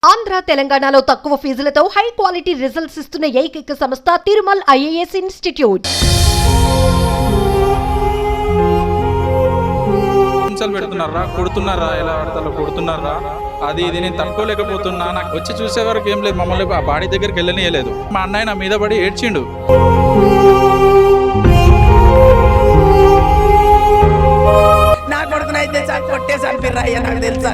ఆంధ్ర తెలంగాణలో తక్కువ ఫీజులతో high quality results ఇస్తున్న ఏకైక సంస్థ తిరుమల్ ఐఏఎస్ ఇన్స్టిట్యూట్. పెడుతున్నారా, కొడుతున్నారా, ఎలా పడతారో కొడుతున్నారా, అది ఇది నేను తట్టుకోలేకపోతున్నా. నాకు వచ్చి చూసే వరకు ఏం లేదు, మమ్మల్ని ఆ బాడీ దగ్గరికి వెళ్ళనియలేదు. మా అన్నయ్య నా మీద పడి ఏడ్చిండు. నా కొడుకునైతే కొట్టేసాను పిర్రయ్య, నాకు తెలుసా.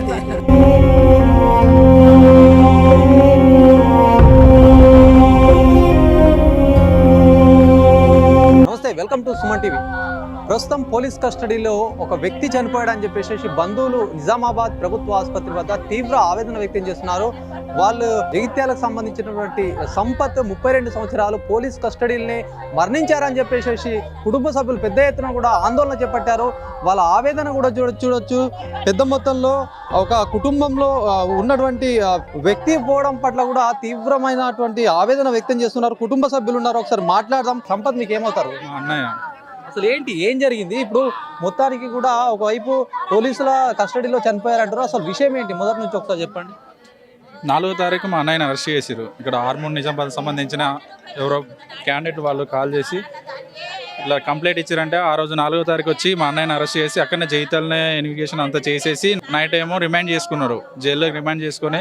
నమస్తే, వెల్కమ్ టు సుమన్ టీవీ. ప్రస్తుతం పోలీస్ కస్టడీలో ఒక వ్యక్తి చనిపోయాడని చెప్పేసి బంధువులు నిజామాబాద్ ప్రభుత్వ ఆసుపత్రి వద్ద తీవ్ర ఆవేదన వ్యక్తం చేస్తున్నారు. వాళ్ళు జగిత్యాలకు సంబంధించినటువంటి సంపత్ 32 సంవత్సరాలు పోలీస్ కస్టడీని మరణించారని చెప్పేసి కుటుంబ సభ్యులు పెద్ద ఎత్తున కూడా ఆందోళన చేపట్టారు. వాళ్ళ ఆవేదన కూడా చూడొచ్చు. పెద్ద మొత్తంలో ఒక కుటుంబంలో ఉన్నటువంటి వ్యక్తి పోవడం పట్ల కూడా తీవ్రమైనటువంటి ఆవేదన వ్యక్తం చేస్తున్నారు. కుటుంబ సభ్యులు ఉన్నారు, ఒకసారి మాట్లాడదాం. సంపత్, మీకు ఏమవుతారు? మా అన్నయ్య అసలు ఏం జరిగింది? ఇప్పుడు మొత్తానికి కూడా ఒకవైపు పోలీసుల కస్టడీలో చనిపోయారంటారు. అసలు విషయం ఏంటి మొదటి నుంచి ఒకసారి చెప్పండి. 4వ తారీఖు మా అన్నయ్యని అరెస్ట్ చేశారు. ఇక్కడ హార్మోన్ నిజామాబాద్ సంబంధించిన ఎవరో క్యాండిడేట్ వాళ్ళు కాల్ చేసి ఇట్లా కంప్లైంట్ ఇచ్చారంటే ఆ రోజు 4వ తారీఖు వచ్చి మా అన్నయ్యని అరెస్ట్ చేసి అక్కడనే జైతల్నే ఇన్వెస్టిగేషన్ అంతా చేసేసి నైట్ ఏమో రిమాండ్ చేసుకున్నారు. జైల్లో రిమాండ్ చేసుకుని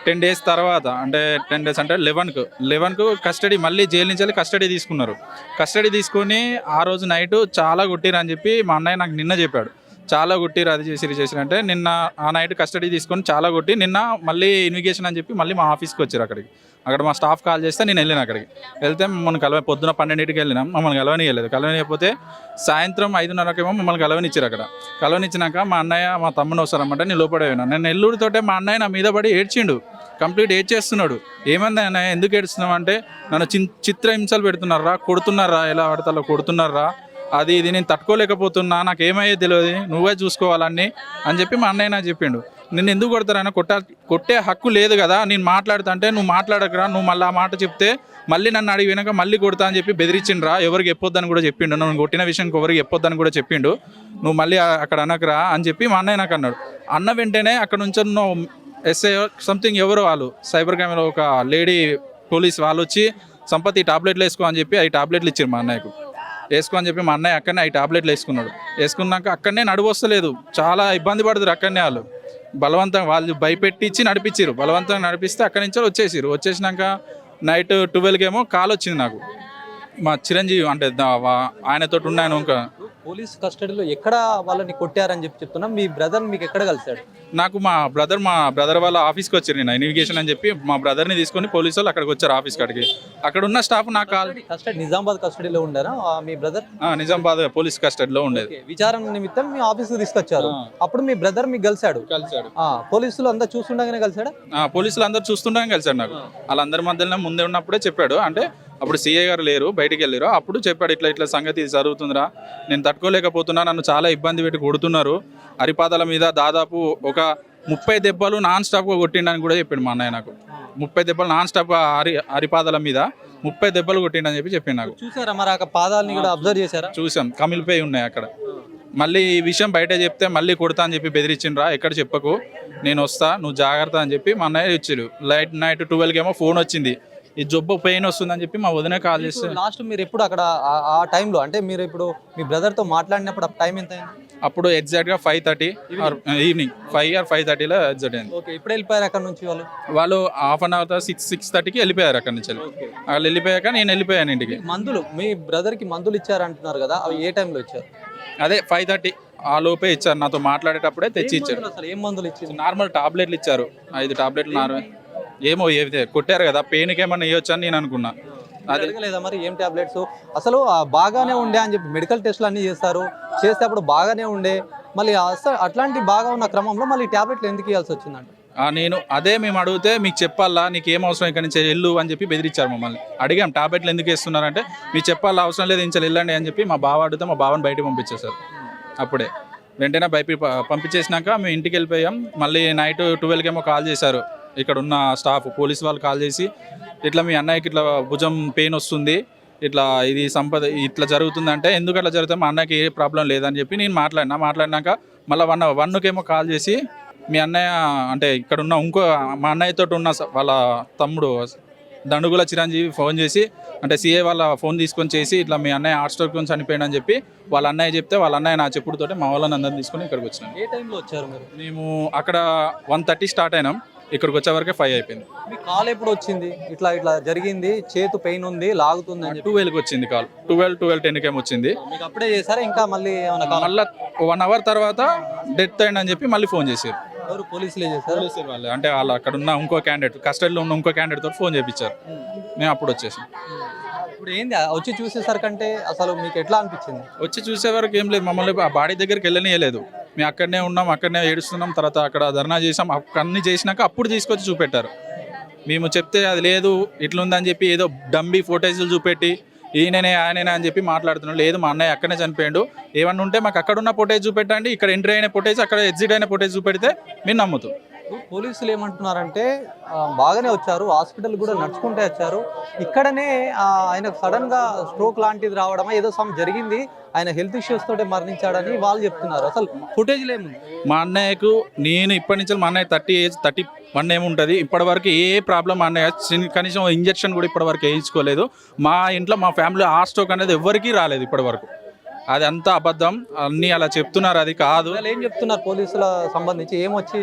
10 డేస్ తర్వాత, అంటే 10 డేస్ అంటే 11కు కస్టడీ, మళ్ళీ జైలు నుంచి కస్టడీ తీసుకున్నారు. కస్టడీ తీసుకొని ఆ రోజు నైట్ చాలా కొట్టిరు అని చెప్పి మా అన్నయ్య నాకు నిన్న చెప్పాడు. చాలా కొట్టిరు, అది చేసిరు అంటే నిన్న ఆ నైట్ కస్టడీ తీసుకొని చాలా కొట్టి నిన్న మళ్ళీ ఇన్వెస్టిగేషన్ అని చెప్పి మళ్ళీ మా ఆఫీస్కి వచ్చారు. అక్కడ మా స్టాఫ్ కాల్ చేస్తే నేను వెళ్ళాను. అక్కడికి వెళ్తే మమ్మల్ని పొద్దున 12కి వెళ్ళినాం. మమ్మల్ని కలవనియకపోతే సాయంత్రం 5:30కేమో మమ్మల్ని కలవనిచ్చారు. కలవనిచ్చినాక మా అన్నయ్య మా తమ్ముని వస్తారన్నమాట. నేను లోపడేనా, నేను నెల్లూరుతోటే మా అన్నయ్య నా మీద పడి ఏడ్చిండు. కంప్లీట్ ఏడ్చేస్తున్నాడు. ఏమైంది అన్నయ్య, ఎందుకు ఏడుస్తున్నావు అంటే, నన్ను చిత్రహింసలు పెడుతున్నారా, కొడుతున్నారా, ఎలా పడతారో కొడుతున్నారా, అది ఇది నేను తట్టుకోలేకపోతున్నా, నాకు ఏమయ్యేది తెలియదు, నువ్వే చూసుకోవాలని అని చెప్పి మా అన్నయ్య నాకు చెప్పిండు. నిన్ను ఎందుకు కొడతారైనా, కొట్టే హక్కు లేదు కదా, నేను మాట్లాడుతా అంటే నువ్వు మాట్లాడకరా, నువ్వు మళ్ళీ ఆ మాట చెప్తే మళ్ళీ నన్ను అడిగి వెనక మళ్ళీ కొడతా అని చెప్పి బెదిరించిండ్రా. ఎవరికి చెప్పొద్దని కూడా చెప్పిండు. నన్ను కొట్టిన విషయం ఎవరికి చెప్పొద్దని కూడా చెప్పిండు. నువ్వు మళ్ళీ అక్కడ అనకరా అని చెప్పి మా అన్నయ్య నాకు అన్నాడు. అన్న వెంటనే అక్కడ నుంచి ఎస్ఐ సంథింగ్ ఎవరో వాళ్ళు సైబర్ క్రైమ్లో ఒక లేడీ పోలీస్ వాళ్ళు వచ్చి సంపత్తి టాబ్లెట్లు వేసుకో అని చెప్పి 5 టాబ్లెట్లు ఇచ్చారు మా అన్నయ్యకు. వేసుకో అని చెప్పి మా అన్నయ్య అక్కడనే 5 టాబ్లెట్లు వేసుకున్నాడు. వేసుకున్నాక అక్కడనే నడువొస్తలేదు, చాలా ఇబ్బంది పడుతున్నారు. అక్కడనే వాళ్ళు బలవంతంగా వాళ్ళు భయపెట్టించి నడిపించారు. బలవంతంగా నడిపిస్తే అక్కడి నుంచి వచ్చేసినాక నైట్ 12కేమో కాల్ వచ్చింది నాకు. మా చిరంజీవి అంటే ఆయనతో ఉన్నాను. ఇంకా పోలీస్ కస్టడీలో ఎక్కడ వాళ్ళని కొట్టారని చెప్తున్నాం. మీ బ్రదర్ మీకు ఎక్కడ కలిసాడు? నాకు మా బ్రదర్ వాళ్ళ ఆఫీస్కి వచ్చారు. నేను ఇన్వెస్టిగేషన్ అని చెప్పి మా బ్రదర్ని తీసుకొని పోలీసు వాళ్ళు అక్కడికి వచ్చారు ఆఫీస్ కాడికి. అక్కడ ఉన్న స్టాఫ్ నాకు కస్టడీ నిజామాబాద్ కస్టడీలో ఉండారా మీ బ్రదర్? నిజామాబాద్ పోలీస్ కస్టడీలో ఉండేది. విచారణ నిమిత్తం మీ ఆఫీస్కి తీసుకొచ్చారు. అప్పుడు మీ బ్రదర్ మీకు కలిసాడు. పోలీసులు అందరు చూస్తుండగానే కలిసాడా? పోలీసులు అందరు చూస్తుండగానే కలిసాడు నాకు. వాళ్ళందరి మధ్యలో ముందే ఉన్నప్పుడే చెప్పాడు. అంటే అప్పుడు సిఐ గారు లేరు, బయటికి వెళ్ళారు. అప్పుడు చెప్పాడు, ఇట్లా సంగతి జరుగుతుందిరా, నేను తట్టుకోలేకపోతున్నా, నన్ను చాలా ఇబ్బంది పెట్టి కొడుతున్నారు. అరిపాదాల మీద దాదాపు ఒక 30 దెబ్బలు నాన్ స్టాప్గా కొట్టిండని కూడా చెప్పాడు మా అన్నయ్య నాకు. 30 దెబ్బలు నాన్ స్టాప్గా అరిపాదాల మీద 30 దెబ్బలు కొట్టిండని చెప్పి చెప్పిండు నాకు. చూసారా మరి ఆ పాదాలని కూడా అబ్జర్వ్ చేశారా? చూసాం, కమిలిపోయి ఉన్నాయి అక్కడ. మళ్ళీ ఈ విషయం బయట చెప్తే మళ్ళీ కొడతా అని చెప్పి బెదిరించిండ్రా, ఎక్కడ చెప్పకు, నేను వస్తా, నువ్వు జాగ్రత్త అని చెప్పి మా అన్నయ్య ఇచ్చాడు. నైట్ 12కేమో ఫోన్ వచ్చింది, ఈ జబ్బు పెయిన్ వస్తుందని చెప్పి మా వదిన కాల్ చేస్తే. లాస్ట్ మీరు ఎప్పుడు అక్కడ ఆ టైంలో, అంటే మీరు ఇప్పుడు మీ బ్రదర్తో మాట్లాడినప్పుడు టైం ఎంత అయింది? అప్పుడు ఎగ్జాక్ట్గా 5:30 ఈవినింగ్ 5 or 5:30లో ఎగ్జాక్ట్ అయింది. ఓకే, ఎప్పుడు వెళ్ళిపోయారు అక్కడ నుంచి వాళ్ళు హాఫ్ అన్ అవర్ 6:30కి వెళ్ళిపోయారు అక్కడ నుంచి. వాళ్ళు వెళ్ళిపోయాక నేను వెళ్ళిపోయాను ఇంటికి. మందులు మీ బ్రదర్కి మందులు ఇచ్చారంటున్నారు కదా, అవి ఏ టైంలో ఇచ్చారు? అదే 5:30 ఆ లోపే ఇచ్చారు. నాతో మాట్లాడేటప్పుడే తెచ్చి ఇచ్చారు. అసలు ఏం మందులు ఇచ్చారు? నార్మల్ టాబ్లెట్లు ఇచ్చారు, 5 టాబ్లెట్లు. ఏమో కొట్టారు కదా, పెయిన్కి ఏమన్నా ఇవ్వచ్చు అని నేను అనుకున్నా. అది లేదా మరి ఏం టాబ్లెట్స్? అసలు బాగానే ఉండే అని చెప్పి మెడికల్ టెస్ట్లు అన్నీ చేస్తే అప్పుడు బాగానే ఉండే, మళ్ళీ అసలు అట్లాంటి బాగా ఉన్న క్రమంలో మళ్ళీ టాబ్లెట్లు ఎందుకు ఇవ్వాల్సి వచ్చిందంటే నేను అదే మేము అడిగితే, మీకు చెప్పాలా, నీకు ఏం అవసరం ఇక్కడ నుంచి వెళ్ళు అని చెప్పి బెదిరించారు మమ్మల్ని. అడిగాం టాబ్లెట్లు ఎందుకు వేస్తున్నారంటే, మీకు చెప్పాలా, అవసరం లేదు, ఇంకా వెళ్ళండి అని చెప్పి మా బావ అడిగితే మా బావని బయటకు పంపించేశారు. అప్పుడే వెంటనే పంపించేసినాక మేము ఇంటికి వెళ్ళిపోయాం. మళ్ళీ నైట్ 12కేమో కాల్ చేశారు ఇక్కడ ఉన్న స్టాఫ్, పోలీసు వాళ్ళు కాల్ చేసి, ఇట్లా మీ అన్నయ్యకి ఇట్లా భుజం పెయిన్ వస్తుంది, ఇట్లా ఇది సంపద ఇట్లా జరుగుతుందంటే, ఎందుకు అట్లా జరుగుతుంది, మా అన్నకి ఏ ప్రాబ్లం లేదని చెప్పి నేను మాట్లాడినాక మళ్ళీ 1కేమో కాల్ చేసి మీ అన్నయ్య అంటే ఇక్కడ ఉన్న ఇంకో మా అన్నయ్యతో ఉన్న వాళ్ళ తమ్ముడు దండుగుల చిరంజీవి ఫోన్ చేసి అంటే సీఏ వాళ్ళ ఫోన్ తీసుకొని చేసి ఇట్లా మీ అన్నయ్య హార్ట్ స్ట్రోక్ నుంచి చనిపోయాడు అని చెప్పి వాళ్ళ అన్నయ్య చెప్తే వాళ్ళ అన్నయ్య నా చెప్పుడుతోటి మా వాళ్ళని అందరిని తీసుకొని ఇక్కడికి వచ్చినాం. ఏ టైంలో వచ్చారు మీరు? మేము అక్కడ 1:30 స్టార్ట్ అయినాం, ఇక్కడికి వచ్చే వరకే 5 అయిపోయింది. మీ కాల్ ఎప్పుడు వచ్చింది? ఇట్లా ఇట్లా జరిగింది, చేతు పెయిన్ ఉంది, లాగుతుంది అని చెప్పి 12కి వచ్చింది కాల్. 12:10 వచ్చింది. మీకు అప్పుడే చేశారా ఇంకా మళ్ళీ ఏమైనా కాల్? మళ్ళీ 1 అవర్ తర్వాత డెత్ అయిందని చెప్పి మళ్ళీ ఫోన్ చేశారు. ఎవరు? పోలీసులే చేశారు. పోలీసులు వాళ్ళు అంటే వాళ్ళు అక్కడ ఉన్న ఇంకో క్యాండిడేట్ కస్టడీలో ఉన్న ఇంకో క్యాండిడేట్ తోటి ఫోన్ చేయించారు. మేము అప్పుడు వచ్చేసాం. ఇప్పుడు ఏంది వచ్చి చూసేసరికంటే అసలు మీకు ఎట్లా అనిపించింది? వచ్చి చూసే వరకు ఏం లేదు, మమ్మల్ని ఆ బాడీ దగ్గరికి వెళ్ళనియలేదు. మేము అక్కడనే ఉన్నాం, అక్కడనే ఏడుస్తున్నాం. తర్వాత అక్కడ ధర్నా చేసాం, అన్ని చేసినాక అప్పుడు తీసుకొచ్చి చూపెట్టారు. మేము చెప్తే అది లేదు ఇట్లుందని చెప్పి ఏదో డంబీ ఫోటేజ్లు చూపెట్టి ఈయననే ఆయననే అని చెప్పి మాట్లాడుతున్నాం. లేదు మా అన్నయ్య అక్కడనే చనిపోయాడు, ఏమన్నా ఉంటే మాకు అక్కడ ఉన్న ఫోటేజ్ చూపెట్టండి, ఇక్కడ ఎంట్రీ అయిన ఫోటేజ్ అక్కడ ఎగ్జిట్ అయిన ఫోటేజ్ చూపెడితే మీరు నమ్ముతాం. పోలీసులు ఏమంటున్నారంటే బాగానే వచ్చారు, హాస్పిటల్ కూడా నడుచుకుంటే వచ్చారు, ఇక్కడనే ఆయనకు సడన్ గా స్ట్రోక్ లాంటిది రావడమా ఏదో సమ్ జరిగింది, ఆయన హెల్త్ ఇష్యూస్ తోటే మరణించాడని వాళ్ళు చెప్తున్నారు. అసలు ఫుటేజ్లు ఏముంది? మా అన్నయ్యకు నేను ఇప్పటి నుంచి మా అన్నయ్య 31 ఏముంటుంది, ఇప్పటి వరకు ఏ ప్రాబ్లం మా అన్నయ్య కనీసం ఇంజక్షన్ కూడా ఇప్పటి వరకు వేయించుకోలేదు. మా ఇంట్లో మా ఫ్యామిలీ హార్ట్ స్ట్రోక్ అనేది ఎవరికీ రాలేదు ఇప్పటి వరకు. అది అంతా అబద్ధం, అన్నీ అలా చెప్తున్నారు, అది కాదు. ఏం చెప్తున్నారు పోలీసుల సంబంధించి? ఏమొచ్చి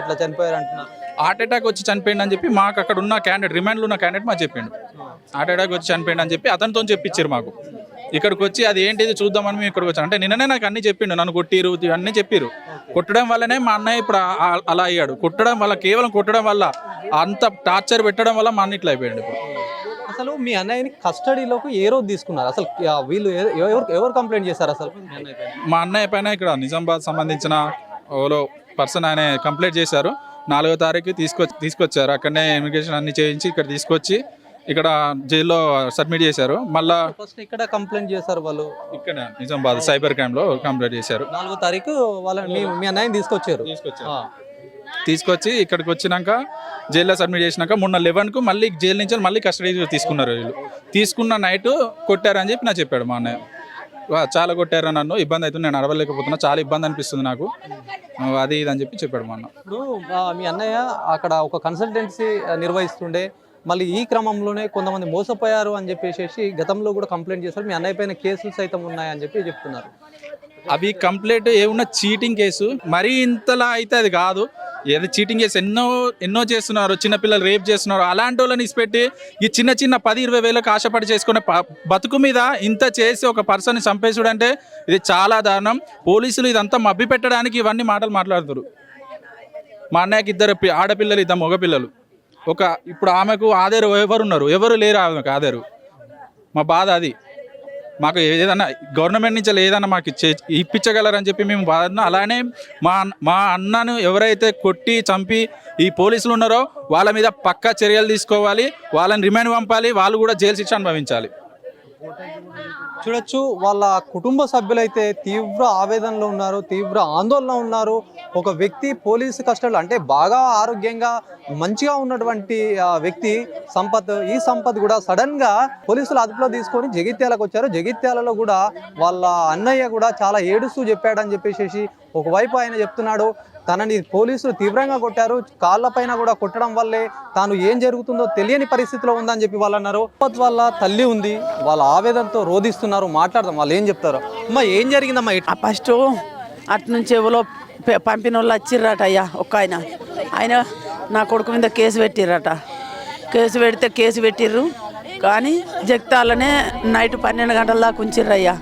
ఇట్లా చనిపోయారు అంటున్నారు? హార్ట్ అటాక్ వచ్చి చనిపోయింది అని చెప్పి మాకు అక్కడ ఉన్న క్యాండిడేట్ రిమాండ్లో ఉన్న క్యాండిడేట్ మాకు చెప్పిండు. హార్ట్ అటాక్ వచ్చి చనిపోయింది అని చెప్పి అతనితో చెప్పించారు మాకు. ఇక్కడికి వచ్చి అది ఏంటిది చూద్దామని మేము ఇక్కడికి వచ్చాం. అంటే నిన్ననే నాకు అన్ని చెప్పిండు, నన్ను కొట్టిరు అన్నీ చెప్పిరు. కొట్టడం వల్లనే మా అన్నయ్య ఇప్పుడు అలా అయ్యాడు. కొట్టడం వల్ల, కేవలం కొట్టడం వల్ల, అంత టార్చర్ పెట్టడం వల్ల మా అన్న ఇట్లా అయిపోయాడు. ఇప్పుడు అసలు మీ అన్నయ్యని కస్టడీలోకి ఏ రోజు తీసుకున్నారు? అసలు వీళ్ళు ఎవరు కంప్లైంట్ చేశారు అసలు? మా అన్నయ్య పైన ఇక్కడ నిజామాబాద్ సంబంధించిన ఓలో పర్సన్ ఆయన కంప్లైంట్ చేశారు. 4వ తారీఖు తీసుకొచ్చారు. అక్కడనే ఇమిగ్రేషన్ అన్ని చేయించి ఇక్కడ తీసుకొచ్చి ఇక్కడ జైల్లో సబ్మిట్ చేశారు. మళ్ళా ఫస్ట్ ఇక్కడ కంప్లైంట్ చేశారు వాళ్ళు, ఇక్కడ నిజామాబాద్ సైబర్ క్రైమ్ లో కంప్లైంట్ చేశారు. 4వ తారీఖు వాళ్ళని మీ అన్నయ్యని తీసుకొచ్చారు. తీసుకొచ్చి ఇక్కడికి వచ్చినాక జైల్లో సబ్మిట్ చేసినాక మొన్న 11కు మళ్ళీ జైలు నుంచి మళ్ళీ కస్టడీ తీసుకున్నారు. వీళ్ళు తీసుకున్న నైట్ కొట్టారని చెప్పి నాకు చెప్పాడు మా అన్నయ్య. చాలా కొట్టారు నన్ను, ఇబ్బంది అవుతుంది, నేను నడవలేకపోతున్నా, చాలా ఇబ్బంది అనిపిస్తుంది నాకు, అది ఇది అని చెప్పి చెప్పాడు మా అన్న. ఇప్పుడు మీ అన్నయ్య అక్కడ ఒక కన్సల్టెన్సీ నిర్వహిస్తుండే, మళ్ళీ ఈ క్రమంలోనే కొంతమంది మోసపోయారు అని చెప్పేసి గతంలో కూడా కంప్లైంట్ చేశారు. మీ అన్నయ్య పైన కేసులు సైతం ఉన్నాయని చెప్పి చెప్తున్నారు. అవి కంప్లైంట్ ఏమున్నా చీటింగ్ కేసు, మరీ ఇంతలా అయితే అది కాదు. ఏదో చీటింగ్ కేసు ఎన్నో చేస్తున్నారు, చిన్నపిల్లలు రేప్ చేస్తున్నారు. అలాంటి వాళ్ళని ఇసిపెట్టి ఈ చిన్న 10-20 వేలకు ఆశపడి చేసుకునే బతుకు మీద ఇంత చేసి ఒక పర్సన్ని చంపేసుడు అంటే ఇది చాలా దారుణం. పోలీసులు ఇదంతా మభ్య పెట్టడానికి ఇవన్నీ మాటలు మాట్లాడుతారు. మా అన్నయ్యకి 2 ఆడపిల్లలు, 2 మగపిల్లలు. ఇప్పుడు ఆమెకు ఆధారు ఎవరు లేరు, ఆమెకు ఆధారు. మా బాధ అది. మాకు ఏదన్నా గవర్నమెంట్ నుంచి ఏదన్నా మాకు ఇప్పించగలరని చెప్పి మేము బాధ. అలానే మా అన్నను ఎవరైతే కొట్టి చంపి ఈ పోలీసులు ఉన్నారో వాళ్ళ మీద పక్కా చర్యలు తీసుకోవాలి, వాళ్ళని రిమాండ్ పంపాలి, వాళ్ళు కూడా జైలు శిక్ష అనుభవించాలి. చూడొచ్చు, వాళ్ళ కుటుంబ సభ్యులైతే తీవ్ర ఆవేదనలో ఉన్నారు, తీవ్ర ఆందోళన ఉన్నారు. ఒక వ్యక్తి పోలీసు కస్టడీలో, అంటే బాగా ఆరోగ్యంగా మంచిగా ఉన్నటువంటి వ్యక్తి సంపత్, ఈ సంపత్ కూడా సడన్ గా పోలీసులు అదుపులో తీసుకొని జగిత్యాలకు వచ్చారు. జగిత్యాలలో కూడా వాళ్ళ అన్నయ్య కూడా చాలా ఏడుస్తూ చెప్పాడని చెప్పేసి ఒకవైపు ఆయన చెప్తున్నాడు, తనని పోలీసులు తీవ్రంగా కొట్టారు, కాళ్ళపైన కూడా కొట్టడం వల్లే తాను ఏం జరుగుతుందో తెలియని పరిస్థితిలో ఉందని చెప్పి వాళ్ళు అన్నారు. వాళ్ళ తల్లి ఉంది, వాళ్ళ ఆవేదనతో రోధిస్తున్నారు. మాట్లాడదాం, వాళ్ళు ఏం చెప్తారు. అమ్మా, ఏం జరిగిందమ్మా? ఫస్ట్ అటు నుంచి ఎవరో పంపిన వాళ్ళు వచ్చిర్రట అయ్యా. ఆయన నా కొడుకు మీద కేసు పెట్టిర్రట. కేసు పెట్టిర్రు కానీ జగిత్యాలనే నైట్ 12 గంటల దాకా ఉంచిర్రయ్యా.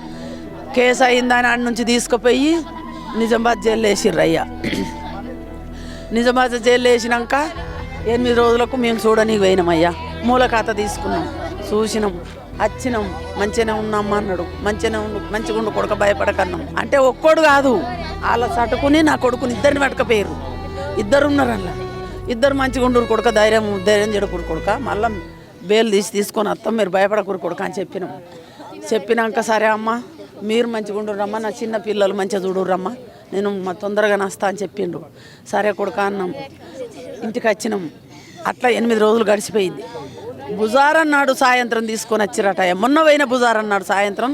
కేసు అయిందని ఆడ నుంచి తీసుకుపోయి నిజామాబాద్ జైలు వేసిర్రయ్యా. నిజామాబాద్ జైలు వేసినాక 8 రోజులకు మేము చూడనీకి పోయినామయ్యా. మూల ఖాతా తీసుకున్నాం, చూసినాం, వచ్చినాం, మంచిగానే ఉన్నాం అన్నాడు. మంచిగా ఉండు కొడుక, భయపడకన్నాం. అంటే ఒక్కడు కాదు, వాళ్ళ సటుకుని నా కొడుకుని ఇద్దరిని పట్టుకపోయారు. 2 ఉన్నారు అలా. 2 మంచిగా ఉండు కొడుక, ధైర్యం చెడుకుడు కొడుక, మళ్ళీ బేలు తీసుకొని వస్తాం, మీరు భయపడకూరు కొడుక అని చెప్పినాం. చెప్పినాక సరే అమ్మ మీరు మంచిగా ఉండురమ్మా, నా చిన్న పిల్లలు మంచిగా చూడురమ్మా, నేను తొందరగా నస్తా అని చెప్పిండు. సరే కొడుక అన్నాం, ఇంటికి వచ్చినాం. అట్లా 8 రోజులు గడిచిపోయింది. బుజారన్నాడు సాయంత్రం తీసుకొని వచ్చిరట. మొన్న పోయిన బుజారన్నాడు సాయంత్రం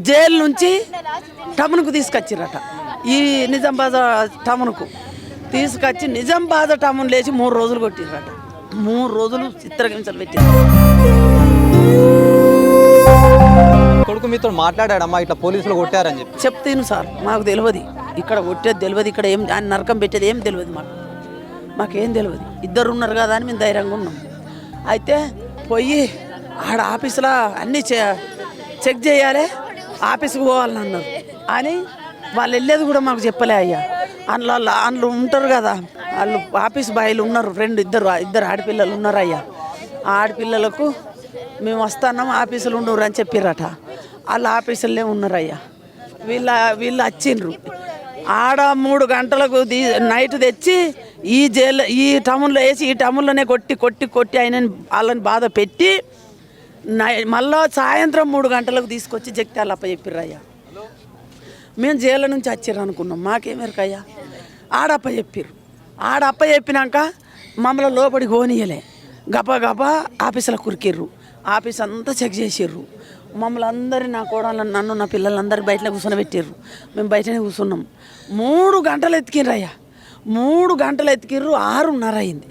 జైలు నుంచి టౌన్కు తీసుకొచ్చిరట, ఈ నిజామాబాద్ టౌన్కు. తీసుకొచ్చి నిజామాబాద్ టౌన్ లేచి 3 రోజులు కొట్టిర్రట. 3 రోజులు చిత్రహింసలు పెట్టారు. కొడుకు మీతో మాట్లాడాడమ్మా ఇట్లా పోలీసులు కొట్టారని చెప్పి? చెప్తాను సార్, మాకు తెలియదు, ఇక్కడ కొట్టేది తెలియదు, ఇక్కడ ఏం ఆయన నరకం పెట్టేది ఏం తెలియదు, మాకేం తెలియదు. 2 ఉన్నారు కదా అని మేము ధైర్యంగా ఉన్నాం. అయితే పోయి ఆడ ఆఫీసులో అన్నీ చెక్ చేయాలి, ఆఫీస్కి పోవాలని అన్నారు. అని వాళ్ళు వెళ్ళేది కూడా మాకు చెప్పలే అయ్యా. అందులో ఉంటారు కదా వాళ్ళు ఆఫీస్ బాయ్లు ఉన్నారు, ఇద్దరు ఆడపిల్లలు ఉన్నారు అయ్యా. ఆ ఆడపిల్లలకు మేము వస్తున్నాం ఆఫీసులు ఉండరు అని చెప్పిర్రట. వాళ్ళు ఆఫీసులే ఉన్నారయ్యా. వీళ్ళు వచ్చిండ్రు ఆడ 3 గంటలకు నైట్ తెచ్చి ఈ టౌన్లో వేసి ఈ టౌన్లోనే కొట్టి వాళ్ళని బాధ పెట్టి మళ్ళా సాయంత్రం 3 గంటలకు తీసుకొచ్చి జగిత్యాల అప్పచెప్పిర్రయ్యా. మేము జైలు నుంచి వచ్చిర్రు అనుకున్నాం, మాకేమెరకయ్యా. ఆడ అప్పచెప్పినాక మమ్మల్ని లోపలికి పోనీయలే, గబా ఆఫీసులో కురికిర్రు. ఆఫీస్ అంతా చెక్ చేసిర్రు. మమ్మల్ని అందరినీ, నా కోడళ్ళని, నన్ను, నా పిల్లలందరూ బయటనే కూర్చొని మేము బయటనే కూర్చున్నాం. 3 గంటలు ఎత్తికిర్రయ్యా. 3 గంటలు ఎత్తికిర్రు. 6:30 అయింది.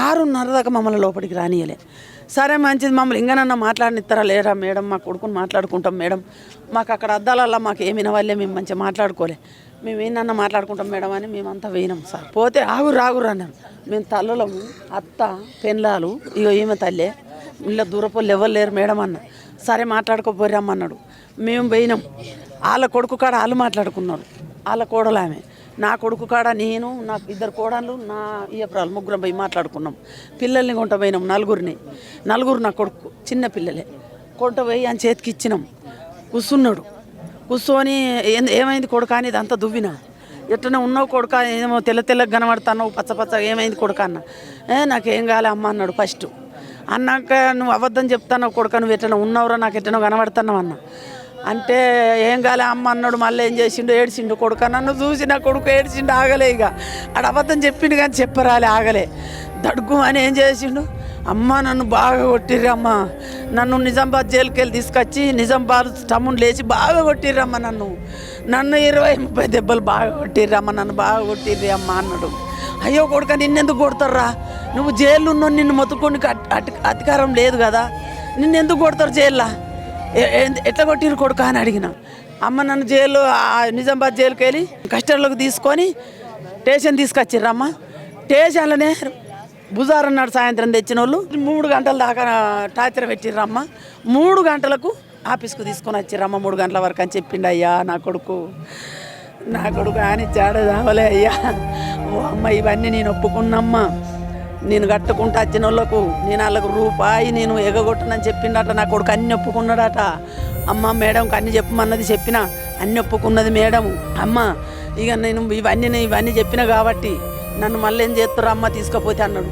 6:30 దాకా మమ్మల్ని లోపలికి రానియలే. సరే మంచిది, మమ్మల్ని ఇంకనన్నా మాట్లాడనిస్తారా? లేరా మేడం, మా కొడుకుని మాట్లాడుకుంటాం మేడం, మాకు అక్కడ అద్దాలల్లా మాకు ఏమి వినవాళ్ళే, మేము మంచిగా మాట్లాడుకోలే, మేము ఏంటన్నా మాట్లాడుకుంటాం మేడం అని మేమంతా పోయినాం సార్. పోతే ఆగురు అన్నారు. మేము తల్లులము, అత్త, పెళ్ళాలు, ఈమె తల్లే, ఇలా దూరపోళ్ళు ఎవరు లేరు మేడం అన్న. సరే మాట్లాడుకోపోరమ్మన్నాడు. మేము పోయినాం. వాళ్ళ కొడుకు కాడ వాళ్ళు మాట్లాడుకున్నారు, వాళ్ళ కోడలు ఆమె. నా కొడుకు కాడ నేను, నా 2 కోడళ్ళు, నా ఇయ్యపురాలు, 3 పోయి మాట్లాడుకున్నాం. పిల్లల్ని కొంట పోయినాం, 4 నా కొడుకు, చిన్న పిల్లలే. కొంట పోయి ఆయన చేతికి ఇచ్చినాం. కూర్చున్నాడు. కూర్చొని ఏమైంది కొడుక అని ఇదంతా దువ్వినా. ఎట్లనే ఉన్నావు కొడుక, ఏమో తెల్లగా కనబడుతున్నావు, పచ్చ ఏమైంది కొడుక అన్న. నాకేం కాలే అమ్మ అన్నాడు ఫస్ట్. అన్నాక నువ్వు అబద్ధం చెప్తావు కొడుక, నువ్వు ఎట్లనో ఉన్నావురా, నాకు ఎట్లనో కనబడుతున్నావు అన్న. అంటే ఏం కాలే అమ్మ అన్నాడు. మళ్ళీ ఏం చేసిండు, ఏడ్చిండు కొడుక. నన్ను చూసి నా కొడుకు ఏడ్చిండు, ఆగలే. ఇక ఆడ అబద్ధం చెప్పిండు కానీ చెప్పరాలే, ఆగలే. దడుగు అని ఏం చేసిండు, అమ్మ నన్ను బాగా కొట్టిర్రమ్మ, నన్ను నిజామాబాద్ జైలుకి వెళ్ళి తీసుకొచ్చి నిజామాబాద్ టౌన్ లేచి బాగా కొట్టిర్రమ్మ, నన్ను 20-30 దెబ్బలు బాగా కొట్టిర్రమ్మ, నన్ను బాగా కొట్టిర్రి అమ్మ అన్నాడు. అయ్యో కొడుక, నిన్నెందుకు కొడతారా? నువ్వు జైల్లో ఉన్నావు, నిన్ను మొత్తుకొని అధికారం లేదు కదా, నిన్నెందుకు కొడతారు జైల్లో? ఎట్లా కొట్టిరు కొడుక అని అడిగిన. అమ్మ నన్ను జైలు, నిజామాబాద్ జైలుకి వెళ్ళి కస్టడీలోకి తీసుకొని స్టేషన్ తీసుకొచ్చిర్రమ్మ. స్టేషన్లోనే బుజారన్నాడు సాయంత్రం తెచ్చిన వాళ్ళు. 3 గంటల దాకా టార్చర్ పెట్టిర్రమ్మ. 3 గంటలకు ఆఫీస్కు తీసుకొని వచ్చిర్రమ్మ. 3 గంటల వరకు అని చెప్పిండు అయ్యా నా కొడుకు అని చాడ చావలే అయ్యా. ఓ అమ్మ, ఇవన్నీ నేను ఒప్పుకున్నమ్మా, నేను కట్టుకుంటా వచ్చిన వాళ్ళకు నేను వాళ్ళకు రూపాయి నేను ఎగగొట్టనని చెప్పిండట నా కొడుకు. అన్ని ఒప్పుకున్నాడట. అమ్మ మేడంకి అన్ని చెప్పమన్నది, చెప్పిన అన్ని ఒప్పుకున్నది మేడం. అమ్మ ఇక నేను ఇవన్నీ చెప్పిన కాబట్టి నన్ను మళ్ళీ ఏం చేస్తారా అమ్మ తీసుకపోతే అన్నాడు.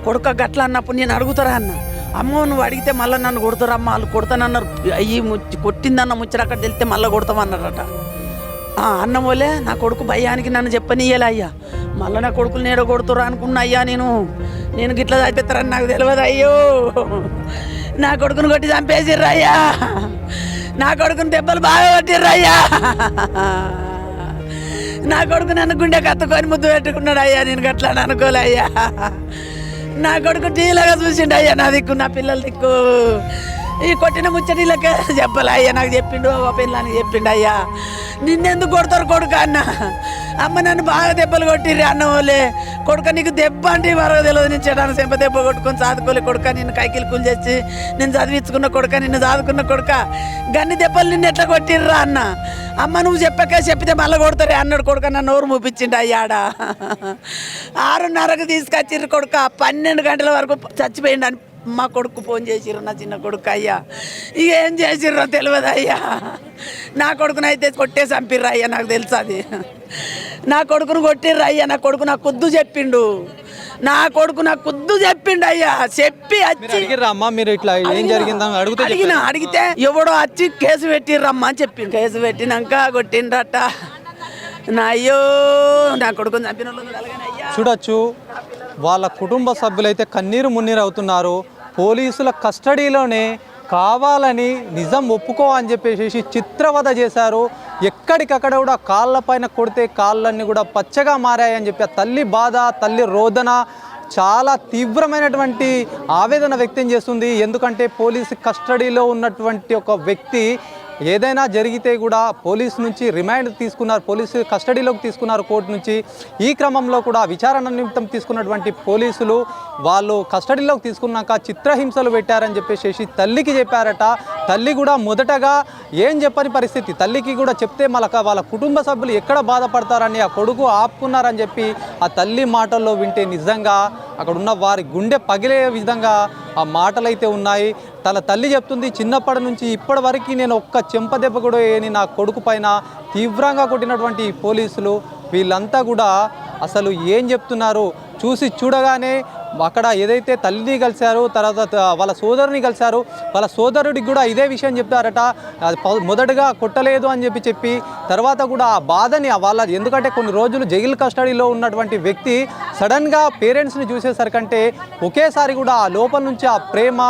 కొడుక గట్ల అన్నప్పుడు నేను అడుగుతారా అన్న. అమ్మో నువ్వు అడిగితే మళ్ళీ నన్ను కొడతారమ్మ, వాళ్ళు కొడతానన్నారు. అయ్యి కొట్టిందన్న ముచ్చట అక్కడ తెలితే మళ్ళీ కొడతామన్నారట. అన్న వల్లే నా కొడుకు భయానికి నన్ను చెప్పనీయలే అయ్యా. మళ్ళీ నా కొడుకులు నేడ కొడుతురా అనుకున్నా అయ్యా. నేను గిట్లా చంపేస్తారని నాకు తెలియదు. అయ్యో నా కొడుకుని కొట్టి చంపేసిర్రు అయ్యా, నా కొడుకుని దెబ్బలు బాగా కొట్టిర్రు అయ్యా, నా కొడుకు నన్ను గుండె కత్తుకొని ముద్దు పెట్టుకున్నాడు అయ్యా. నేను గట్లా అనుకోలే అయ్యా. నా కొడుకు టీలాగా చూసిండు అయ్యా నా దిక్కు, నా పిల్లల దిక్కు. ఈ కొట్టిన ముచ్చటిలకే చెప్పలే అయ్యా, నాకు చెప్పిండు, ఓ పిల్లని చెప్పిండు అయ్యా. నిన్నెందుకు కొడతారు కొడుకు అన్న. అమ్మ నన్ను బాగా దెబ్బలు కొట్టిర్రి అన్న వాళ్ళే. కొడుక నీకు దెబ్బ అంటే వరకు తెలియదు, నేను చెడానికి చెంప దెబ్బ కొట్టుకొని చదువుకోలే కొడుక, నిన్ను కైకిలు కూలి చేసి నేను చదివించుకున్న కొడుక, నిన్ను చదువుకున్న కొడుక, గన్ని దెబ్బలు నిన్ను ఎట్లా కొట్టిర్రా అన్న. అమ్మ నువ్వు చెప్పితే మళ్ళీ కొడతారే అన్నాడు కొడుక. నన్ను నోరు మూపించిండు అయ్యాడ. 6:30కు తీసుకొచ్చిర్రు కొడుక. 12 గంటల వరకు చచ్చిపోయిండు అని మా కొడుకు ఫోన్ చేసిర్రు, నా చిన్న కొడుకు అయ్యా. ఇక ఏం చేసిర్రో తెలియదు అయ్యా. నా కొడుకునైతే కొట్టే చంపిర్రు అయ్యా, నాకు తెలుసు అది. నా కొడుకును కొట్టిర్రు అయ్యా. నా కొడుకు నాకు కుద్దు చెప్పిండు, నా కొడుకు నాకు కుద్దు చెప్పిండు అయ్యా. చెప్పి అమ్మ మీరు ఇట్లా ఏం జరిగిందని అడిగితే ఎవడో వచ్చి కేసు పెట్టిర్రమ్మా అని చెప్పిండు. కేసు పెట్టినాక కొట్టిండ్రట. నా అయ్యో నా కొడుకుని చంపిన వాళ్ళు చూడొచ్చు. వాళ్ళ కుటుంబ సభ్యులైతే కన్నీరు మున్నీరు అవుతున్నారు. పోలీసుల కస్టడీలోనే కావాలని నిజం ఒప్పుకో అని చెప్పేసి చిత్రవద చేశారు. ఎక్కడికక్కడ కూడా కాళ్ళపైన కొడితే కాళ్ళన్నీ కూడా పచ్చగా మారాయని చెప్పి ఆ తల్లి బాధ, తల్లి రోదన చాలా తీవ్రమైనటువంటి ఆవేదన వ్యక్తం చేస్తుంది. ఎందుకంటే పోలీసు కస్టడీలో ఉన్నటువంటి ఒక వ్యక్తి ఏదైనా జరిగితే కూడా పోలీసు నుంచి రిమాండ్ తీసుకున్నారు, పోలీసు కస్టడీలోకి తీసుకున్నారు కోర్టు నుంచి. ఈ క్రమంలో కూడా విచారణ నిమిత్తం తీసుకున్నటువంటి పోలీసులు వాళ్ళు కస్టడీలోకి తీసుకున్నాక చిత్రహింసలు పెట్టారని చెప్పేసి తల్లికి చెప్పారట. తల్లి కూడా మొదటగా ఏం చెప్పని పరిస్థితి, తల్లికి కూడా చెప్తే వాళ్ళ కుటుంబ సభ్యులు ఎక్కడ బాధపడతారని ఆ కొడుకు ఆపుకున్నారని చెప్పి ఆ తల్లి మాటల్లో వింటే నిజంగా అక్కడ ఉన్న వారి గుండె పగిలే విధంగా ఆ మాటలైతే ఉన్నాయి. తన తల్లి చెప్తుంది, చిన్నప్పటి నుంచి ఇప్పటి వరకు నేను ఒక్క చెంపదెబ్బ కూడా వేయని నా కొడుకు పైన తీవ్రంగా కొట్టినటువంటి పోలీసులు వీళ్ళంతా కూడా అసలు ఏం చెప్తున్నారు చూసి చూడగానే అక్కడ ఏదైతే తల్లిని కలిశారో తర్వాత వాళ్ళ సోదరుని కలిశారు, వాళ్ళ సోదరుడికి కూడా ఇదే విషయం చెప్తారట. మొదటగా కొట్టలేదు అని చెప్పి తర్వాత కూడా ఆ బాధని ఎందుకంటే కొన్ని రోజులు జైలు కస్టడీలో ఉన్నటువంటి వ్యక్తి సడన్గా పేరెంట్స్ని చూసేసరికంటే ఒకేసారి కూడా ఆ లోపల నుంచి ఆ ప్రేమ,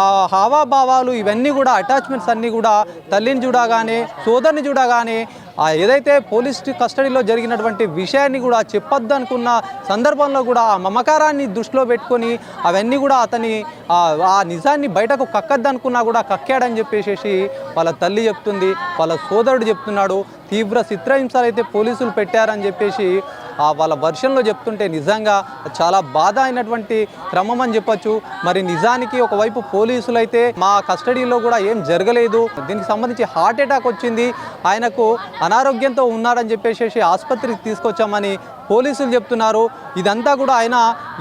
ఆ హావాభావాలు ఇవన్నీ కూడా అటాచ్మెంట్స్ అన్నీ కూడా తల్లిని చూడగానే సోదరుని చూడగానే ఏదైతే పోలీస్ కస్టడీలో జరిగినటువంటి విషయాన్ని కూడా చెప్పొద్దు అనుకున్న సందర్భంలో కూడా ఆ మమకారాన్ని దృష్టిలో పెట్టుకొని అవన్నీ కూడా అతని ఆ నిజాన్ని బయటకు కక్కద్దు అనుకున్నా కూడా కక్కాడని చెప్పేసి వాళ్ళ తల్లి చెప్తుంది, వాళ్ళ సోదరుడు చెప్తున్నాడు. తీవ్ర చిత్రహింసలు అయితే పోలీసులు పెట్టారని చెప్పేసి వాళ్ళ వర్షన్లో చెప్తుంటే నిజంగా చాలా బాధ అయినటువంటి క్రమం అని చెప్పొచ్చు. మరి నిజానికి ఒకవైపు పోలీసులు అయితే మా కస్టడీలో కూడా ఏం జరగలేదు, దీనికి సంబంధించి హార్ట్ అటాక్ వచ్చింది, ఆయనకు అనారోగ్యంతో ఉన్నాడని చెప్పేసి ఆసుపత్రికి తీసుకొచ్చామని పోలీసులు చెప్తున్నారు. ఇదంతా కూడా ఆయన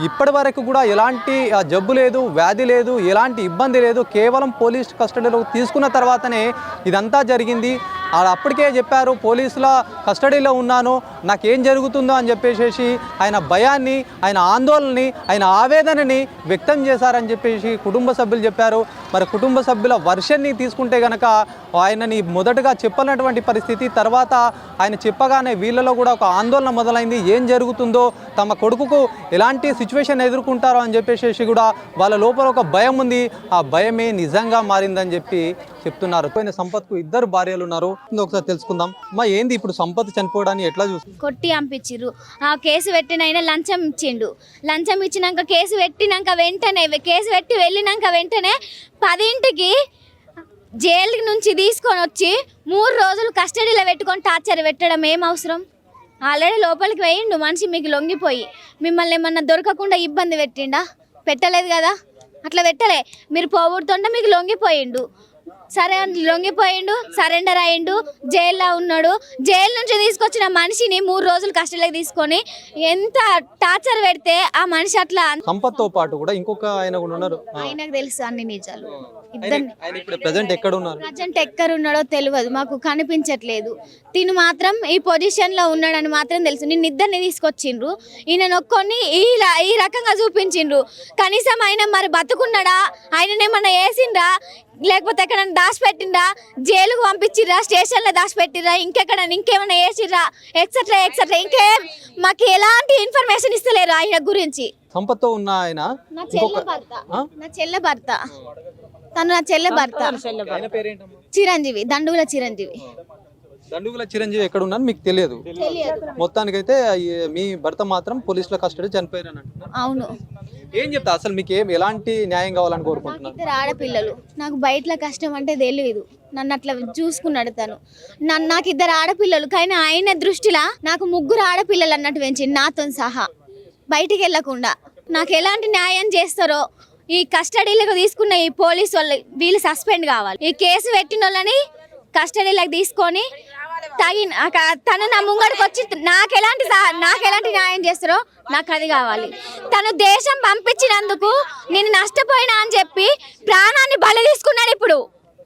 ఇప్పటి వరకు కూడా ఎలాంటి జబ్బు లేదు, వ్యాధి లేదు, ఎలాంటి ఇబ్బంది లేదు, కేవలం పోలీస్ కస్టడీలో తీసుకున్న తర్వాతనే ఇదంతా జరిగింది. అప్పటికే చెప్పారు, పోలీసుల కస్టడీలో ఉన్నాను, నాకేం జరుగుతుందో అని చెప్పేసి ఆయన భయాన్ని, ఆయన ఆందోళనని, ఆయన ఆవేదనని వ్యక్తం చేశారని చెప్పేసి కుటుంబ సభ్యులు చెప్పారు. మరి కుటుంబ సభ్యుల వర్షన్ని తీసుకుంటే కనుక ఆయనని మొదటగా చెప్పనటువంటి పరిస్థితి, తర్వాత ఆయన చెప్పగానే వీళ్ళలో కూడా ఒక ఆందోళన మొదలైంది. ఏం జరుగుతుందో, తమ కొడుకుకు ఎలాంటి సిచ్యువేషన్ ఎదుర్కొంటారో అని చెప్పేసి కూడా వాళ్ళ లోపల ఒక భయం ఉంది. ఆ భయమే నిజంగా మారిందని చెప్పి చెప్తున్నారు. పోయిన సంపత్కు ఇద్దరు భార్యలు ఉన్నారు, ఒకసారి తెలుసుకుందాం. మా ఏంది ఇప్పుడు సంపత్ చనిపోవడాన్ని ఎట్లా చూస్తుంది? కొట్టి పంపించిర్రు. ఆ కేసు పెట్టిన ఆయన లంచం ఇచ్చిండు. లంచం ఇచ్చినాక కేసు పెట్టినాక వెంటనే కేసు పెట్టి వెళ్ళినాక వెంటనే 10ంటికి జైలు నుంచి తీసుకొని వచ్చి 3 రోజులు కస్టడీలో పెట్టుకొని టార్చర్ పెట్టడం ఏం అవసరం? ఆల్రెడీ లోపలికి వేయిండు మనిషి, మీకు లొంగిపోయి మిమ్మల్ని ఏమన్నా దొరకకుండా ఇబ్బంది పెట్టిండా? పెట్టలేదు కదా, అట్లా పెట్టలే. మీరు పోగొడుతుంటే మీకు లొంగిపోయిండు, సరే లొంగిపోయిండు, సరెండర్ అయ్యిండు, జైల్లో ఉన్నాడు. జైలు నుంచి తీసుకొచ్చిన మనిషిని 3 రోజులు కస్టడీలోకి తీసుకొని ఎంత టార్చర్ పెడితే ఆ మనిషి అట్లా. సంపత్తో పాటు కూడా ఇంకొక ఆయన కూడా ఉన్నారు, ఆయనకు తెలుసు అన్ని నిజాలు. ప్రజెంట్ ఎక్కడ ఉన్నారు? ప్రజెంట్ ఎక్కడ ఉన్నాడో తెలియదు, మాకు కనిపించట్లేదు. తిను మాత్రం ఈ పొజిషన్ లో ఉన్నాడని మాత్రం తెలుసు. నిన్న ఇద్దరిని తీసుకొచ్చిండ్రు, ఈయన నొక్కొని ఈ రకంగా చూపించిండ్రు. కనీసం ఆయన మరి బతుకున్నాడా, ఆయననేమన్నా వేసిండ్రా, లేకపోతే ఎక్కడ దాచిపెట్టిండ్రా, జైలుకు పంపించిర్రా, స్టేషన్లో దాచిపెట్టిర్రా, ఇంకేమైనా వేసిర్రా, ఎక్సెట్రా ఎక్సెట్రా. ఇంకేం మాకు ఎలాంటి ఇన్ఫర్మేషన్ ఇస్తలేరు ఆయన గురించి. సంపత్తో ఉన్న ఆయన నా చెల్లె భర్త తను నా చెల్లె భర్త. చిరంజీవి, దండుగుల చిరంజీవి. దండుగుల చిరంజీవి ఎక్కడ ఉన్నారు మీకు తెలియదు? మొత్తానికైతే మీ భర్త మాత్రం పోలీసుల కస్టడీ చనిపోయారు అని అంటున్నారు. అవును. ఏం చెప్తా, అసలు మీకు ఎలాంటి న్యాయం కావాలని కోరుకుంటున్నారు? 2 ఆడపిల్లలు, నాకు బయటలో కష్టం అంటే తెలియదు, నన్ను అట్లా చూసుకున్నాడు తను. నాకు 2 ఆడపిల్లలు, కానీ ఆయన దృష్టిలో నాకు 3 ఆడపిల్లలు అన్నట్టు పెంచింది, నాతో సహా. బయటికి వెళ్ళకుండా నాకు ఎలాంటి న్యాయం చేస్తారో, ఈ కస్టడీలకు తీసుకున్న ఈ పోలీసు వాళ్ళు వీళ్ళు సస్పెండ్ కావాలి. ఈ కేసు పెట్టిన వాళ్ళని కస్టడీలకు తీసుకొని తను నా ముంగడికి వచ్చి నాకు ఎలాంటి న్యాయం చేస్తారో నాకు అది కావాలి. తను దేశం పంపించినందుకు నేను నష్టపోయినా అని చెప్పి ప్రాణాన్ని బలి తీసుకున్నాడు. ఇప్పుడు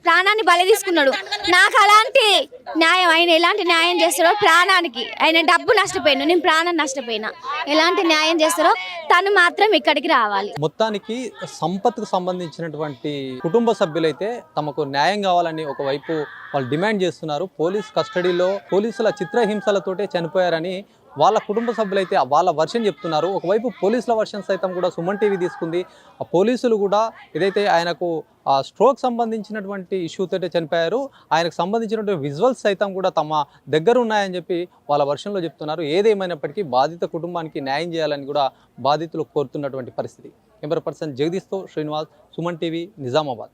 ప్రాణాన్ని బలి తీసుకున్నాడు. నాకు అలాంటి న్యాయం, ఆయన ఎలాంటి న్యాయం చేస్తారో ప్రాణానికి, ఆయన డబ్బు నష్టపోయినా, నేను ప్రాణం నష్టపోయినా, ఎలాంటి న్యాయం చేస్తారో తను మాత్రం ఇక్కడికి రావాలి. మొత్తానికి సంపత్కు సంబంధించినటువంటి కుటుంబ సభ్యులైతే తమకు న్యాయం కావాలని ఒకవైపు వాళ్ళు డిమాండ్ చేస్తున్నారు. పోలీస్ కస్టడీలో పోలీసుల చిత్రహింసలతోటే చనిపోయారని వాళ్ళ కుటుంబ సభ్యులైతే వాళ్ళ వర్షన్ చెప్తున్నారు. ఒకవైపు పోలీసుల వర్షన్ సైతం కూడా సుమన్ టీవీ తీసుకుంది. ఆ పోలీసులు కూడా ఏదైతే ఆయనకు స్ట్రోక్ సంబంధించినటువంటి ఇష్యూతో చనిపోయారు, ఆయనకు సంబంధించినటువంటి విజువల్స్ సైతం కూడా తమ దగ్గర ఉన్నాయని చెప్పి వాళ్ళ వర్షన్లో చెప్తున్నారు. ఏదేమైనప్పటికీ బాధిత కుటుంబానికి న్యాయం చేయాలని కూడా బాధితులు కోరుతున్నటువంటి పరిస్థితి. కెమెరా పర్సన్ జగదీష్తో శ్రీనివాస్, సుమన్ టీవీ, నిజామాబాద్.